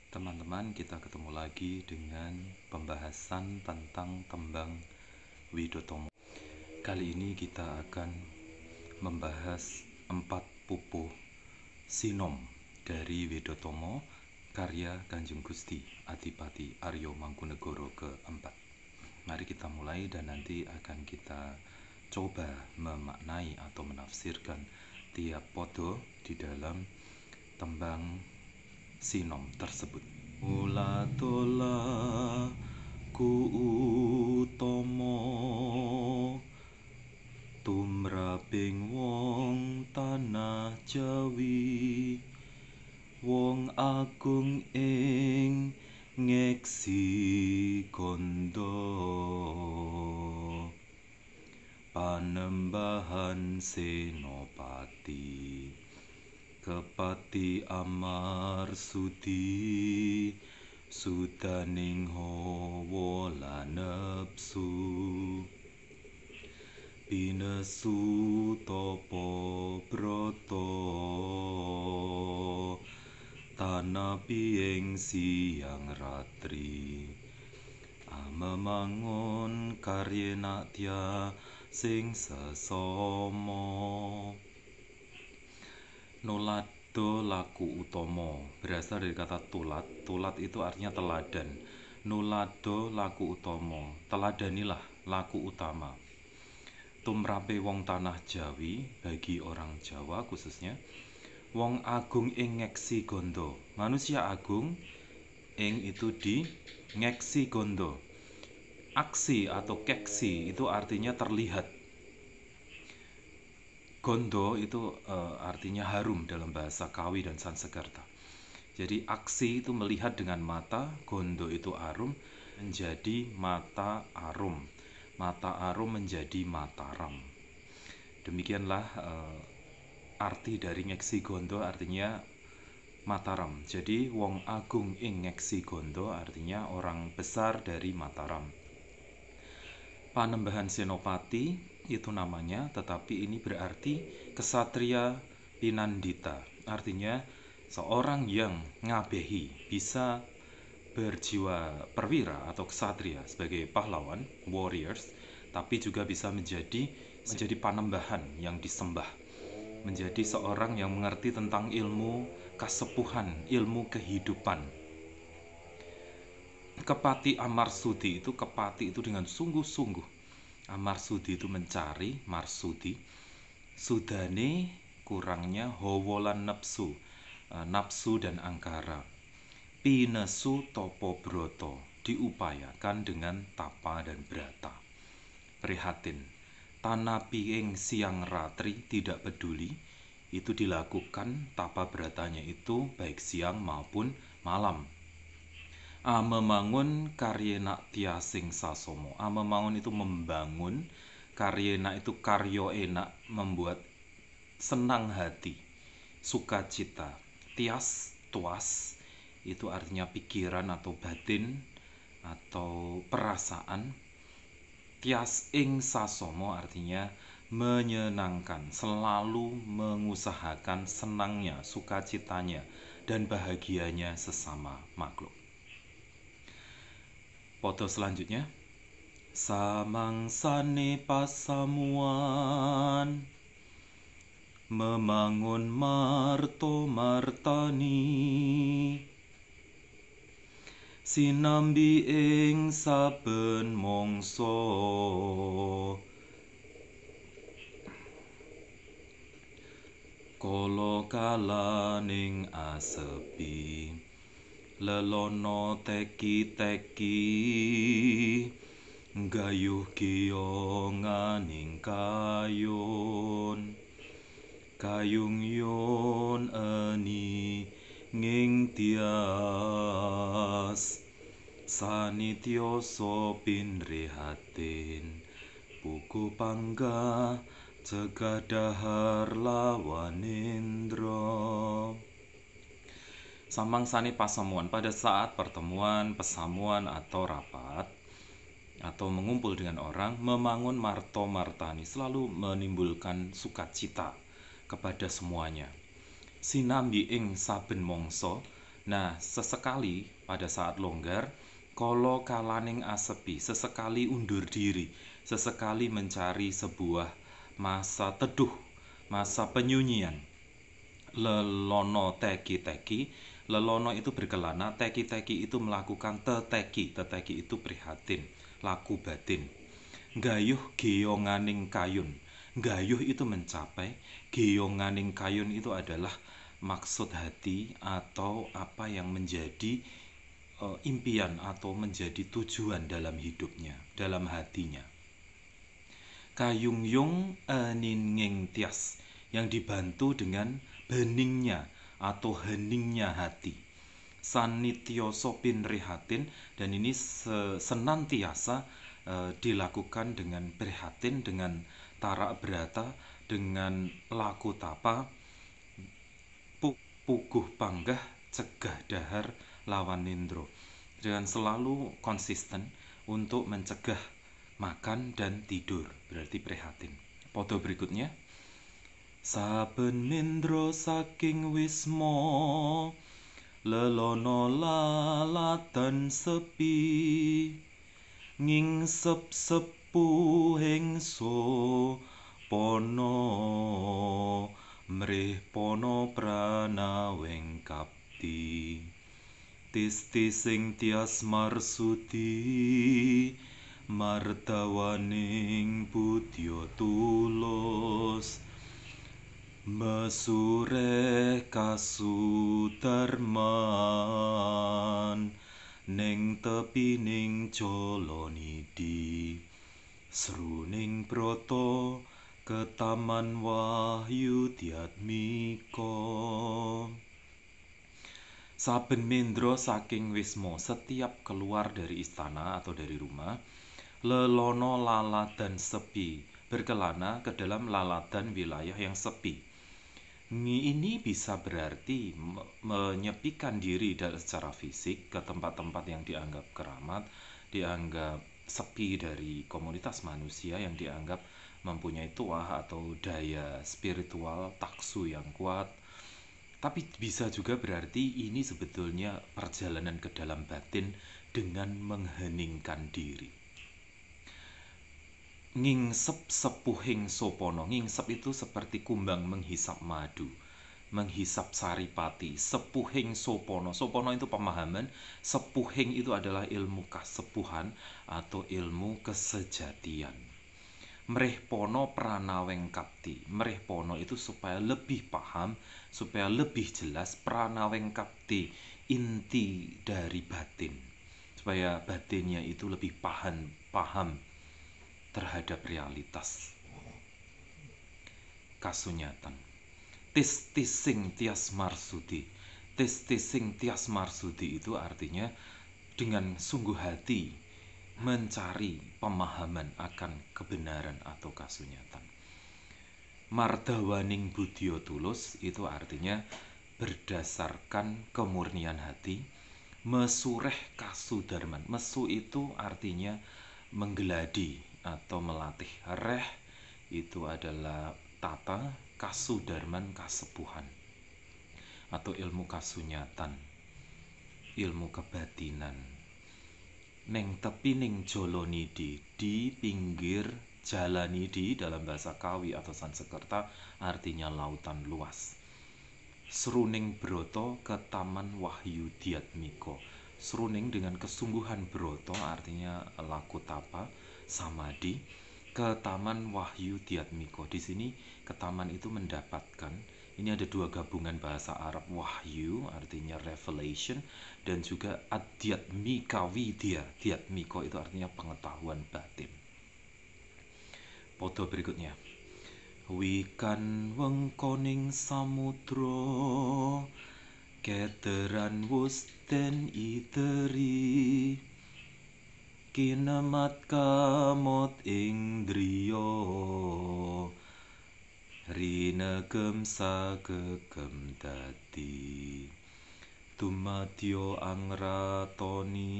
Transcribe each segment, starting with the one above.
Teman-teman, kita ketemu lagi dengan pembahasan tentang tembang Widotomo. Kali ini kita akan membahas 4 pupuh sinom dari Widotomo, karya Kanjeng Gusti Adipati Aryo Mangkunegoro keempat. Mari kita mulai dan nanti akan kita coba memaknai atau menafsirkan tiap podo di dalam tembang sinom tersebut. Mula tola ku utomo tumraping wong tanah Jawi, wong agung ing ngeksi kondo, Panembahan Senopati, Kepati Amarsudi, Sudaning hawa lan nepsu, Pinesu tapa brata, tanapi ing siang ratri, amemangun karyenatya sing sesama. Nulado laku utomo berasal dari kata tulat. Tulat itu artinya teladan. Nulado laku utomo, teladanilah laku utama. Tumrape wong tanah Jawi, bagi orang Jawa khususnya, wong agung ing ngeksi gondo, manusia agung ing itu di ngeksi gondo. Aksi atau keksi itu artinya terlihat. Gondo itu artinya harum dalam bahasa Kawi dan Sansekerta. Jadi aksi itu melihat dengan mata, gondo itu arum, menjadi mata arum. Mata arum menjadi mataram. Demikianlah arti dari ngeksi gondo, artinya Mataram. Jadi wong agung ing ngeksi gondo artinya orang besar dari Mataram. Panembahan Senopati itu namanya, tetapi ini berarti kesatria pinandita. Artinya seorang yang ngabehi, bisa berjiwa perwira atau kesatria sebagai pahlawan, warriors, tapi juga bisa menjadi panembahan yang disembah, menjadi seorang yang mengerti tentang ilmu kasepuhan, ilmu kehidupan. Kepati Amarsudi itu, kepati itu dengan sungguh-sungguh. Amarsudi itu mencari, marsudi. Sudane kurangnya hawalan nafsu, nafsu dan angkara. Pinesu topo broto, diupayakan dengan tapa dan brata. Prihatin. Tanapi ing siang ratri, tidak peduli, itu dilakukan tapa bratanya itu baik siang maupun malam. Amemangun karyena tiasing sasomo. Amemangun itu membangun, karyena itu karyo enak, membuat senang hati, sukacita. Tias, tuas, itu artinya pikiran atau batin atau perasaan. Tias ing sasomo artinya menyenangkan, selalu mengusahakan senangnya, sukacitanya, dan bahagianya sesama makhluk. Foto selanjutnya, samangsane pasamuan, memangun marto martani, sinambi ing saben mangsa, kala kalaning asepi, lelono teki-teki, gayuh giyonganing kayon, kayung yon eni nging tias, sanityoso pinrihatin, puku pangga cegadahar lawanindra. Samangsane pasamuan, pada saat pertemuan, pesamuan atau rapat atau mengumpul dengan orang, memangun marto martani, selalu menimbulkan sukacita kepada semuanya. Sinambi ing saben mangsa, Nah, sesekali pada saat longgar, kala kalaning asepi, sesekali undur diri, sesekali mencari sebuah masa teduh, masa penyunyian. Lelono teki-teki, lelono itu berkelana, teki-teki itu melakukan teteki, teteki itu prihatin, laku batin. Gayuh geyonganing kayun, gayuh itu mencapai, geyonganing kayun itu adalah maksud hati atau apa yang menjadi impian atau menjadi tujuan dalam hidupnya, dalam hatinya. Kayungyung eninging tias, yang dibantu dengan beningnya atau heningnya hati. Sanityoso pinrihatin, dan ini senantiasa dilakukan dengan prihatin, dengan tarak berata, dengan laku tapa, puguh panggah, cegah dahar, lawan nindro, dengan selalu konsisten untuk mencegah makan dan tidur, berarti prihatin. Foto berikutnya. Saben nindro saking wismo, lelono lalatan sepi, ngingsep sepuhing pono, mrih pono pranaweng kapti. Tis-tising tias marsudi, mardawaning budya tulus, mesureh kasudarman, ning tepining Jalonidi, sruning brata ketaman wahyu diatmika. Saben mendro saking wismo, setiap keluar dari istana atau dari rumah, lelono laladan sepi, berkelana ke dalam laladan wilayah yang sepi. Ini bisa berarti menyepikan diri dari secara fisik ke tempat-tempat yang dianggap keramat, dianggap sepi dari komunitas manusia, yang dianggap mempunyai tuah atau daya spiritual taksu yang kuat. Tapi bisa juga berarti ini sebetulnya perjalanan ke dalam batin dengan mengheningkan diri. Ngingsep sepuhing sopono, ngingsep itu seperti kumbang menghisap madu, menghisap saripati. Sepuhing sopono, sopono itu pemahaman, sepuhing itu adalah ilmu kasepuhan atau ilmu kesejatian. Mrih pono pranaweng kapti, mrih pono itu supaya lebih paham, supaya lebih jelas, pranaweng kapti, inti dari batin, supaya batinnya itu lebih paham terhadap realitas kasunyatan. Tis-tising tias marsudi, tis-tising tias marsudi itu artinya dengan sungguh hati mencari pemahaman akan kebenaran atau kasunyatan. Mardawaning budya tulus itu artinya berdasarkan kemurnian hati. Mesureh kasudarman, mesu itu artinya menggeladi atau melatih. Reh itu adalah tata, kasudarman kasepuhan atau ilmu kasunyatan, ilmu kebatinan. Neng tepining Jalonidi, di pinggir Jalanidi dalam bahasa Kawi atau Sansekerta artinya lautan luas. Sruning broto ke taman wahyu diatmiko. Sruning dengan kesungguhan broto artinya laku tapa, samadhi, ke taman wahyu diatmiko. Di sini ke taman itu mendapatkan, ini ada dua gabungan bahasa Arab, wahyu artinya revelation, dan juga adhyatmika widya. Diatmiko itu artinya pengetahuan batin. Foto berikutnya. Wikan wengkoning samudra, keteran wusten iteri, kinemat kamot indriya, rinegem sagegem dadi, dumadya angratoni,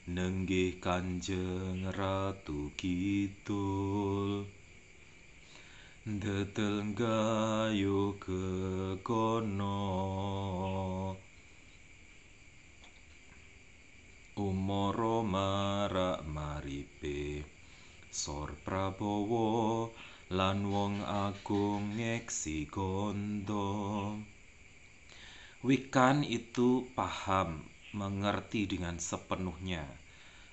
nenggih Kanjeng Ratu Kidul, ndedel gayuh gegono, Prabowo lan wong agung ngeksi gondo. Wikan itu paham, mengerti dengan sepenuhnya.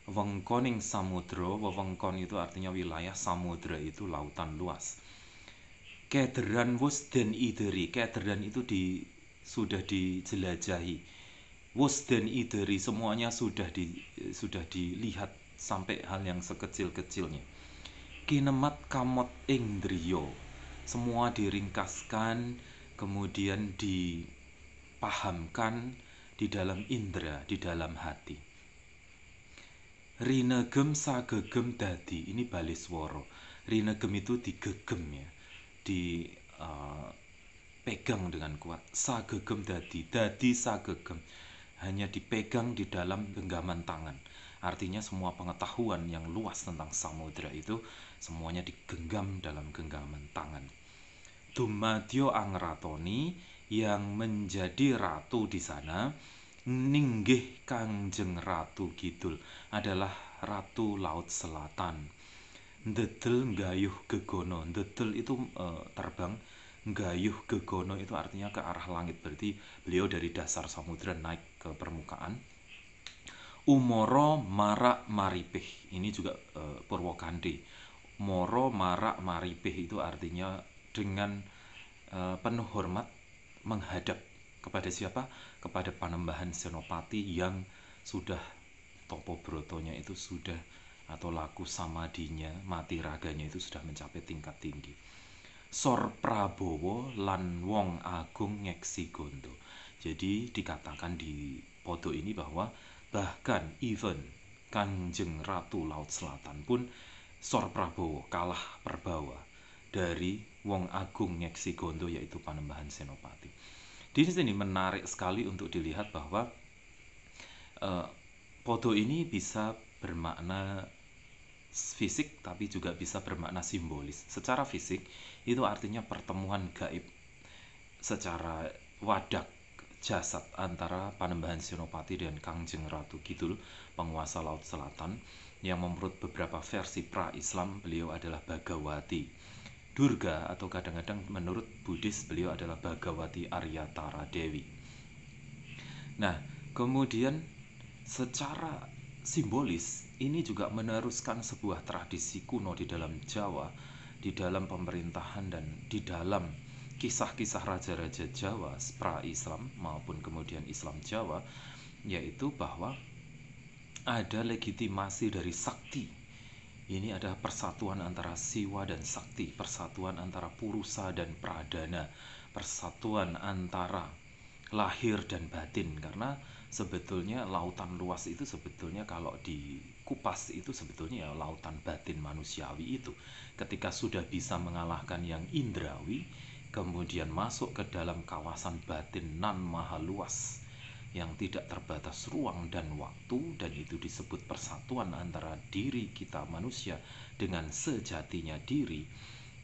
Wengkoning samudra, wewengkon itu artinya wilayah, samudra itu lautan luas. Kederan wus den ideri, kederan itu sudah dijelajahi. Wus den ideri semuanya sudah dilihat sampai hal yang sekecil-kecilnya. Kinemat kamot ing driya, semua diringkaskan, kemudian dipahamkan di dalam indera, di dalam hati. Rinegem sagegem dadi, ini baliswara. Rinegem itu digegem ya, dipegang dengan kuat. Sagegem dadi sagegem, hanya dipegang di dalam genggaman tangan. Artinya semua pengetahuan yang luas tentang samudra itu semuanya digenggam dalam genggaman tangan. Dumadyo angratoni, yang menjadi ratu di sana, ninggih Kangjeng Ratu Kidul, adalah Ratu Laut Selatan. Ndedel nggayuh gegono, ndedel itu terbang, nggayuh gegono itu artinya ke arah langit, berarti beliau dari dasar samudra naik ke permukaan. Umoro marak maripih, ini juga Purwokandi. Moro marak maripih itu artinya dengan penuh hormat menghadap kepada siapa? Kepada Panembahan Senopati yang sudah topo brotonya itu sudah, atau laku samadinya, mati raganya itu sudah mencapai tingkat tinggi. Sor Prabowo lan wong agung ngeksi gondo. Jadi dikatakan di podo ini bahwa bahkan even Kanjeng Ratu Laut Selatan pun Sor Prabowo kalah perbawa dari wong agung ngeksi gondo, yaitu Panembahan Senopati. Di sini menarik sekali untuk dilihat bahwa podo ini bisa bermakna fisik tapi juga bisa bermakna simbolis. Secara fisik itu artinya pertemuan gaib secara wadak jasad antara Panembahan Senopati dan Kangjeng Ratu Kidul, penguasa Laut Selatan, yang menurut beberapa versi pra-Islam beliau adalah Bhagawati Durga, atau kadang-kadang menurut Buddhis beliau adalah Bhagawati Aryatara Dewi. Nah, kemudian secara simbolis ini juga meneruskan sebuah tradisi kuno di dalam Jawa, di dalam pemerintahan dan di dalam kisah-kisah raja-raja Jawa pra-Islam maupun kemudian Islam Jawa, yaitu bahwa ada legitimasi dari sakti. Ini adalah persatuan antara Siwa dan Sakti, persatuan antara Purusa dan Pradana, persatuan antara lahir dan batin. Karena sebetulnya lautan luas itu sebetulnya kalau dikupas itu sebetulnya ya lautan batin manusiawi itu. Ketika sudah bisa mengalahkan yang indrawi, kemudian masuk ke dalam kawasan batin nan maha luas yang tidak terbatas ruang dan waktu, dan itu disebut persatuan antara diri kita manusia dengan sejatinya diri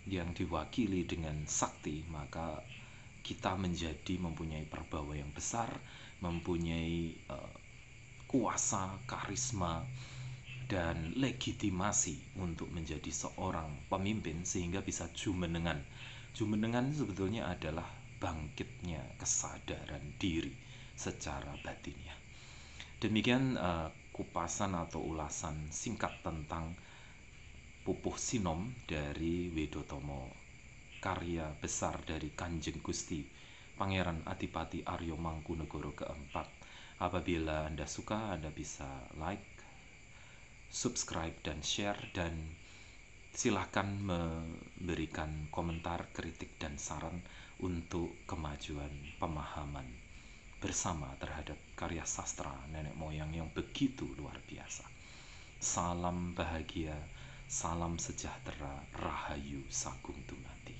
yang diwakili dengan sakti, maka kita mempunyai perbawa yang besar, mempunyai kuasa, karisma, dan legitimasi untuk menjadi seorang pemimpin sehingga bisa jumenengan. Jumenengan sebetulnya adalah bangkitnya kesadaran diri secara batinnya. Demikian kupasan atau ulasan singkat tentang Pupuh Sinom dari Widotomo, karya besar dari Kanjeng Gusti Pangeran Adipati Aryo Mangkunegoro keempat. Apabila Anda suka, Anda bisa like, subscribe, dan share, dan silahkan memberikan komentar, kritik, dan saran untuk kemajuan pemahaman bersama terhadap karya sastra nenek moyang yang begitu luar biasa. Salam bahagia, salam sejahtera, rahayu sagung dumati.